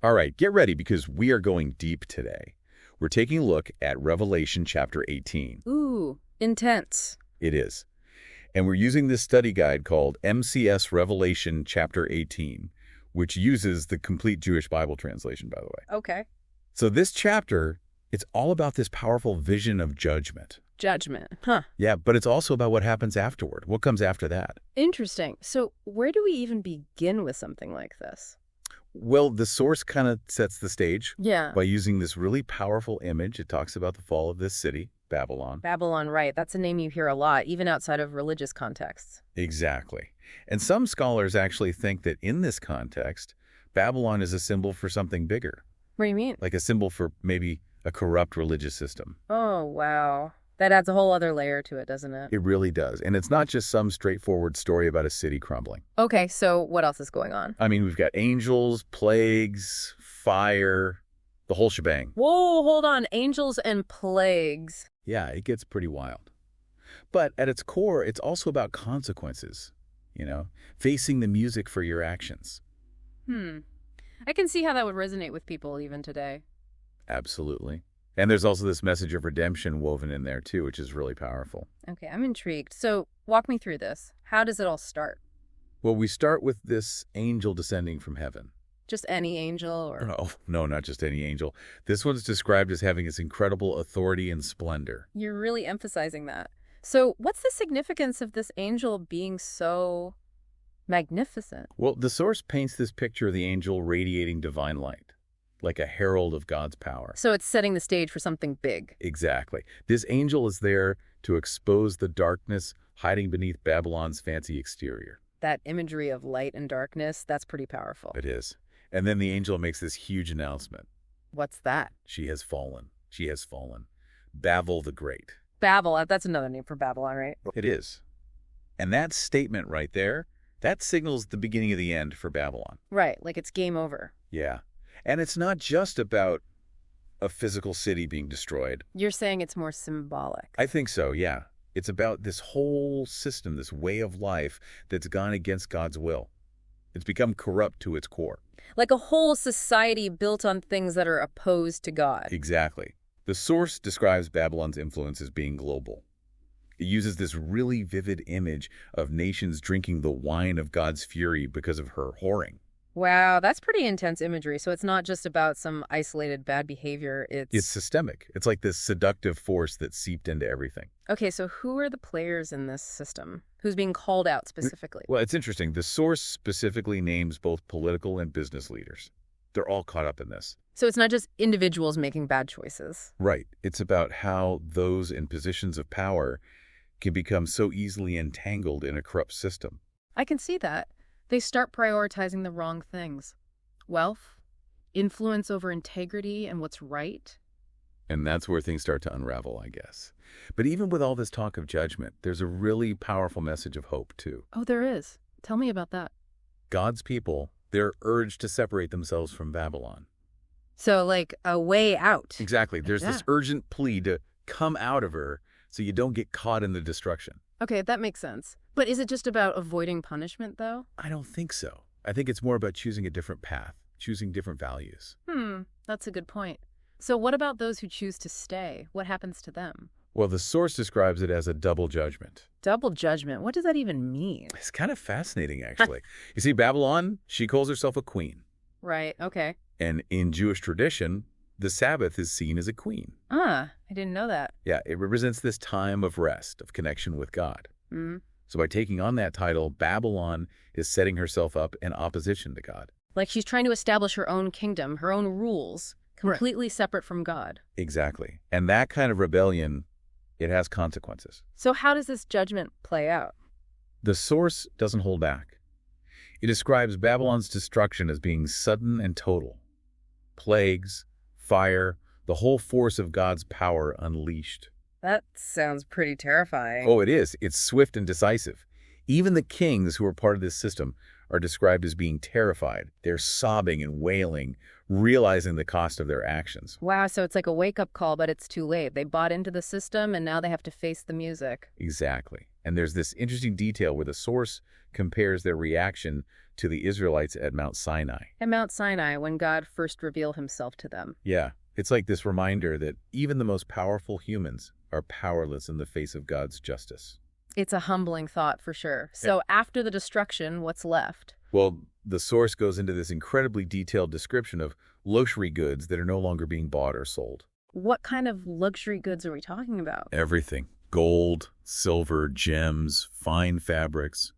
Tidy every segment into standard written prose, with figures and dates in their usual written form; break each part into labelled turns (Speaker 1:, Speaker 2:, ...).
Speaker 1: All right, get ready because we are going deep today. We're taking a look at Revelation chapter 18.
Speaker 2: Ooh, intense.
Speaker 1: It is. And we're using this study guide called MCS Revelation chapter 18, which uses the complete Jewish Bible translation, by the way.
Speaker 2: Okay.
Speaker 1: So this chapter, it's all about this powerful vision of judgment.
Speaker 2: Judgment. Huh.
Speaker 1: Yeah, but it's also about what happens afterward. What comes after that?
Speaker 2: Interesting. So where do we even begin with something like this?
Speaker 1: Well, the source kind of sets the stage
Speaker 2: Yeah.
Speaker 1: by using this really powerful image. It talks about the fall of this city, Babylon.
Speaker 2: Babylon, right. That's a name you hear a lot, even outside of religious contexts.
Speaker 1: Exactly. And some scholars actually think that in this context, Babylon is a symbol for something bigger,
Speaker 2: What do you mean?
Speaker 1: like a symbol for maybe a corrupt religious system.
Speaker 2: Oh, wow. That adds a whole other layer to it, doesn't it?
Speaker 1: It really does. And it's not just some straightforward story about a city crumbling.
Speaker 2: Okay, so what else is going on?
Speaker 1: I mean, we've got angels, plagues, fire, the whole shebang.
Speaker 2: Whoa, hold on. Angels and plagues.
Speaker 1: Yeah, it gets pretty wild. But at its core, it's also about consequences, facing the music for your actions.
Speaker 2: I can see how that would resonate with people even today.
Speaker 1: Absolutely. And there's also this message of redemption woven in there, too, which is really powerful.
Speaker 2: Okay, I'm intrigued. So walk me through this. How does it all start?
Speaker 1: Well, we start with this angel descending from heaven.
Speaker 2: Just any angel or...
Speaker 1: No, not just any angel. This one's described as having its incredible authority and splendor.
Speaker 2: You're really emphasizing that. So what's the significance of this angel being so magnificent?
Speaker 1: Well, the source paints this picture of the angel radiating divine light, like a herald of God's power.
Speaker 2: So it's setting the stage for something big.
Speaker 1: Exactly. This angel is there to expose the darkness hiding beneath Babylon's fancy exterior.
Speaker 2: That imagery of light and darkness, that's pretty powerful.
Speaker 1: It is. And then the angel makes this huge announcement.
Speaker 2: What's that?
Speaker 1: She has fallen. She has fallen. Babel the Great.
Speaker 2: Babel, that's another name for Babylon, right?
Speaker 1: It is. And that statement right there, that signals the beginning of the end for Babylon.
Speaker 2: Right, like it's game over.
Speaker 1: Yeah. And it's not just about a physical city being destroyed.
Speaker 2: You're saying it's more symbolic.
Speaker 1: I think so, yeah. It's about this whole system, this way of life that's gone against God's will. It's become corrupt to its core.
Speaker 2: Like a whole society built on things that are opposed to God.
Speaker 1: Exactly. The source describes Babylon's influence as being global. It uses this really vivid image of nations drinking the wine of God's fury because of her whoring.
Speaker 2: Wow, that's pretty intense imagery. So it's not just about some isolated bad behavior.
Speaker 1: It's systemic. It's like this seductive force that seeped into everything.
Speaker 2: Okay, so who are the players in this system? Who's being called out specifically?
Speaker 1: Well, it's interesting. The source specifically names both political and business leaders. They're all caught up in this.
Speaker 2: So it's not just individuals making bad choices.
Speaker 1: Right. It's about how those in positions of power can become so easily entangled in a corrupt system.
Speaker 2: I can see that. They start prioritizing the wrong things. Wealth, influence over integrity and what's right.
Speaker 1: And that's where things start to unravel, I guess. But even with all this talk of judgment, there's a really powerful message of hope, too.
Speaker 2: Oh, there is. Tell me about that.
Speaker 1: God's people, they're urged to separate themselves from Babylon.
Speaker 2: So, like, a way out.
Speaker 1: Exactly. There's this
Speaker 2: Yeah.
Speaker 1: urgent plea to come out of her so you don't get caught in the destruction.
Speaker 2: Okay, that makes sense. But is it just about avoiding punishment, though?
Speaker 1: I don't think so. I think it's more about choosing a different path, choosing different values.
Speaker 2: That's a good point. So what about those who choose to stay? What happens to them?
Speaker 1: Well, the source describes it as a double judgment.
Speaker 2: Double judgment. What does that even mean?
Speaker 1: It's kind of fascinating, actually. You see, Babylon, she calls herself a queen.
Speaker 2: Right, okay.
Speaker 1: And in Jewish tradition, the Sabbath is seen as a queen.
Speaker 2: I didn't know that.
Speaker 1: Yeah, it represents this time of rest, of connection with God. So by taking on that title, Babylon is setting herself up in opposition to God.
Speaker 2: Like she's trying to establish her own kingdom, her own rules, completely separate from God.
Speaker 1: Exactly. And that kind of rebellion, it has consequences.
Speaker 2: So how does this judgment play out?
Speaker 1: The source doesn't hold back. It describes Babylon's destruction as being sudden and total. Plagues, fire, the whole force of God's power unleashed.
Speaker 2: That sounds pretty terrifying.
Speaker 1: Oh, it is. It's swift and decisive. Even the kings who are part of this system are described as being terrified. They're sobbing and wailing, realizing the cost of their actions.
Speaker 2: Wow, so it's like a wake-up call, but it's too late. They bought into the system, and now they have to face the music.
Speaker 1: Exactly. And there's this interesting detail where the source compares their reaction to the Israelites at Mount Sinai.
Speaker 2: At Mount Sinai, when God first revealed himself to them.
Speaker 1: Yeah, it's like this reminder that even the most powerful humans are powerless in the face of God's justice.
Speaker 2: It's a humbling thought for sure. So after the destruction, what's left?
Speaker 1: Well, the source goes into this incredibly detailed description of luxury goods that are no longer being bought or sold.
Speaker 2: What kind of luxury goods are we talking about?
Speaker 1: Everything. Gold, silver, gems, fine fabrics,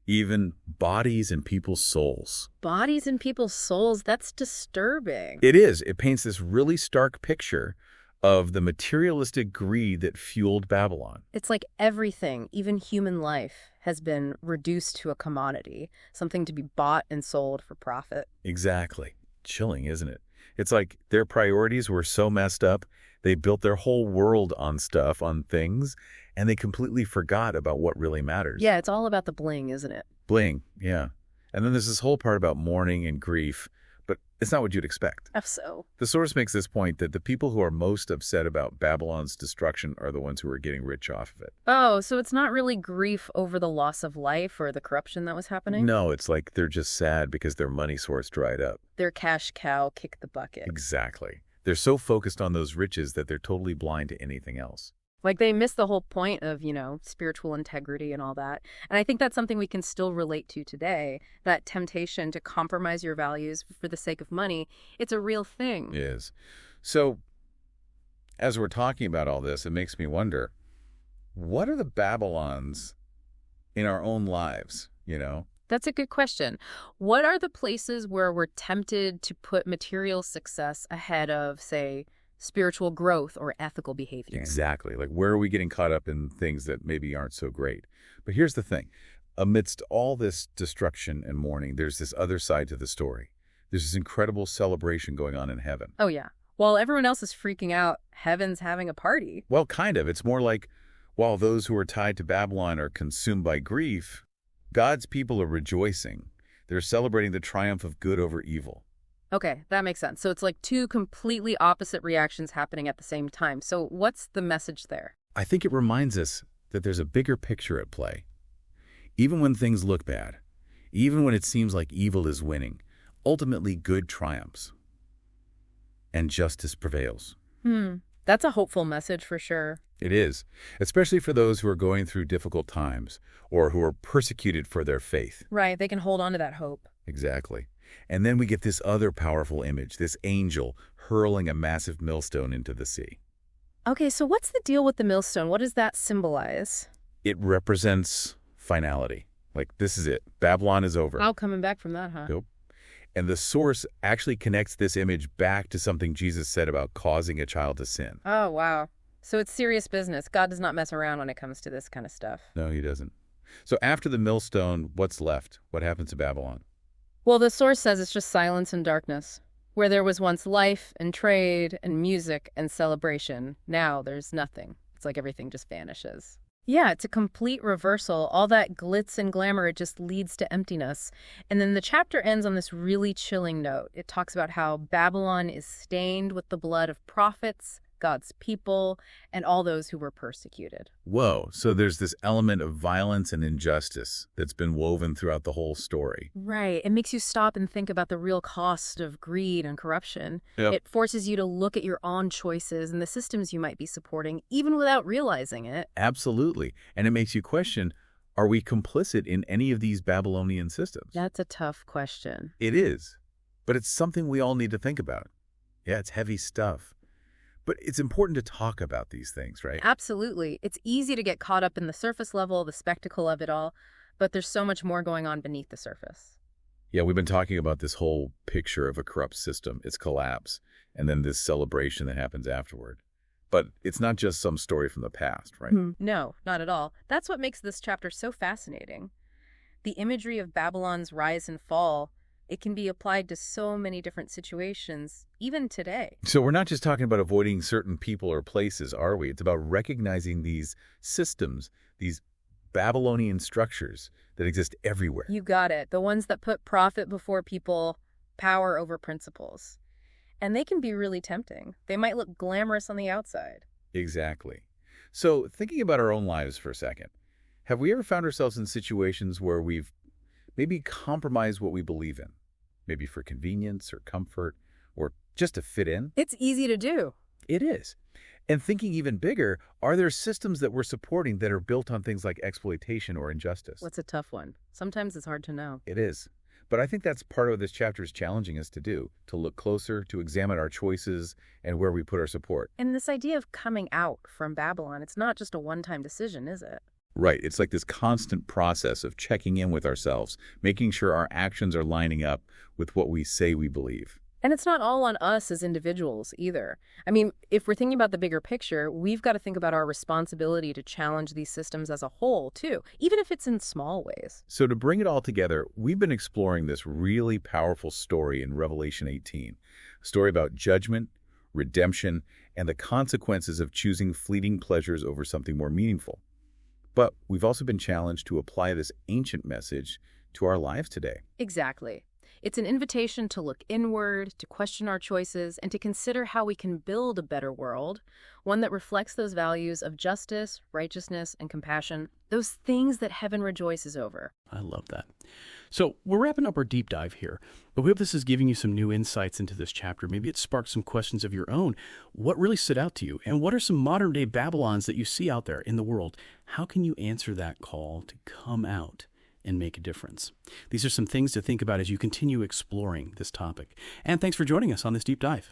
Speaker 1: even bodies and people's souls.
Speaker 2: Bodies and people's souls? That's disturbing.
Speaker 1: It is. It paints this really stark picture of the materialistic greed that fueled Babylon.
Speaker 2: It's like everything, even human life, has been reduced to a commodity, something to be bought and sold for profit.
Speaker 1: Exactly. Chilling, isn't it? It's like their priorities were so messed up, they built their whole world on stuff, on things, and they completely forgot about what really matters.
Speaker 2: Yeah, it's all about the bling, isn't it?
Speaker 1: Bling, yeah. And then there's this whole part about mourning and grief, but it's not what you'd expect.
Speaker 2: So.
Speaker 1: The source makes this point that the people who are most upset about Babylon's destruction are the ones who are getting rich off of it.
Speaker 2: Oh, so it's not really grief over the loss of life or the corruption that was happening?
Speaker 1: No, it's like they're just sad because their money source dried up.
Speaker 2: Their cash cow kicked the bucket.
Speaker 1: Exactly. They're so focused on those riches that they're totally blind to anything else.
Speaker 2: Like they miss the whole point of, spiritual integrity and all that. And I think that's something we can still relate to today, that temptation to compromise your values for the sake of money. It's a real thing.
Speaker 1: It is. So, as we're talking about all this, it makes me wonder, what are the Babylons in our own lives,
Speaker 2: That's a good question. What are the places where we're tempted to put material success ahead of, say, spiritual growth or ethical behavior?
Speaker 1: Exactly. Like, where are we getting caught up in things that maybe aren't so great? But here's the thing. Amidst all this destruction and mourning, there's this other side to the story. There's this incredible celebration going on in heaven.
Speaker 2: Oh, yeah. While everyone else is freaking out, heaven's having a party.
Speaker 1: Well, kind of. It's more like, while those who are tied to Babylon are consumed by grief, God's people are rejoicing. They're celebrating the triumph of good over evil.
Speaker 2: Okay, that makes sense. So it's like two completely opposite reactions happening at the same time. So what's the message there?
Speaker 1: I think it reminds us that there's a bigger picture at play. Even when things look bad, even when it seems like evil is winning, ultimately good triumphs and justice prevails.
Speaker 2: That's a hopeful message for sure.
Speaker 1: It is, especially for those who are going through difficult times or who are persecuted for their faith.
Speaker 2: Right, they can hold on to that hope.
Speaker 1: Exactly. And then we get this other powerful image, this angel hurling a massive millstone into the sea.
Speaker 2: Okay, so what's the deal with the millstone? What does that symbolize?
Speaker 1: It represents finality. Like, this is it. Babylon is over.
Speaker 2: Oh, coming back from that, huh?
Speaker 1: Nope. And the source actually connects this image back to something Jesus said about causing a child to sin.
Speaker 2: Oh, wow. So it's serious business. God does not mess around when it comes to this kind of stuff.
Speaker 1: No, he doesn't. So after the millstone, what's left? What happens to Babylon?
Speaker 2: Well, the source says it's just silence and darkness. Where there was once life and trade and music and celebration, now there's nothing. It's like everything just vanishes. Yeah, it's a complete reversal. All that glitz and glamour, it just leads to emptiness. And then the chapter ends on this really chilling note. It talks about how Babylon is stained with the blood of prophets, God's people, and all those who were persecuted.
Speaker 1: Whoa, so there's this element of violence and injustice that's been woven throughout the whole story.
Speaker 2: Right. It makes you stop and think about the real cost of greed and corruption.
Speaker 1: Yep.
Speaker 2: It forces you to look at your own choices and the systems you might be supporting, even without realizing it.
Speaker 1: Absolutely. And it makes you question, are we complicit in any of these Babylonian systems?
Speaker 2: That's a tough question.
Speaker 1: It is. But it's something we all need to think about. Yeah, it's heavy stuff. But it's important to talk about these things, right?
Speaker 2: Absolutely. It's easy to get caught up in the surface level, the spectacle of it all, but there's so much more going on beneath the surface.
Speaker 1: Yeah, we've been talking about this whole picture of a corrupt system, its collapse, and then this celebration that happens afterward. But it's not just some story from the past, right?
Speaker 2: No, not at all. That's what makes this chapter so fascinating. The imagery of Babylon's rise and fall, it can be applied to so many different situations, even today.
Speaker 1: So we're not just talking about avoiding certain people or places, are we? It's about recognizing these systems, these Babylonian structures that exist everywhere.
Speaker 2: You got it. The ones that put profit before people, power over principles. And they can be really tempting. They might look glamorous on the outside.
Speaker 1: Exactly. So thinking about our own lives for a second, Have we ever found ourselves in situations where we've maybe compromised what we believe in? Maybe for convenience or comfort or just to fit in?
Speaker 2: It's easy to do.
Speaker 1: It is. And thinking even bigger, are there systems that we're supporting that are built on things like exploitation or injustice?
Speaker 2: What's a tough one? Sometimes it's hard to know.
Speaker 1: It is. But I think that's part of what this chapter is challenging us to do, to look closer, to examine our choices and where we put our support.
Speaker 2: And this idea of coming out from Babylon, it's not just a one-time decision, is it?
Speaker 1: Right. It's like this constant process of checking in with ourselves, making sure our actions are lining up with what we say we believe.
Speaker 2: And it's not all on us as individuals either. I mean, if we're thinking about the bigger picture, we've got to think about our responsibility to challenge these systems as a whole, too, even if it's in small ways.
Speaker 1: So to bring it all together, we've been exploring this really powerful story in Revelation 18, a story about judgment, redemption, and the consequences of choosing fleeting pleasures over something more meaningful. But we've also been challenged to apply this ancient message to our lives today.
Speaker 2: Exactly. It's an invitation to look inward, to question our choices, and to consider how we can build a better world, one that reflects those values of justice, righteousness, and compassion, those things that heaven rejoices over.
Speaker 3: I love that. So we're wrapping up our deep dive here, but we hope this is giving you some new insights into this chapter. Maybe it sparked some questions of your own. What really stood out to you? And what are some modern-day Babylons that you see out there in the world? How can you answer that call to come out and make a difference? These are some things to think about as you continue exploring this topic. And thanks for joining us on this deep dive.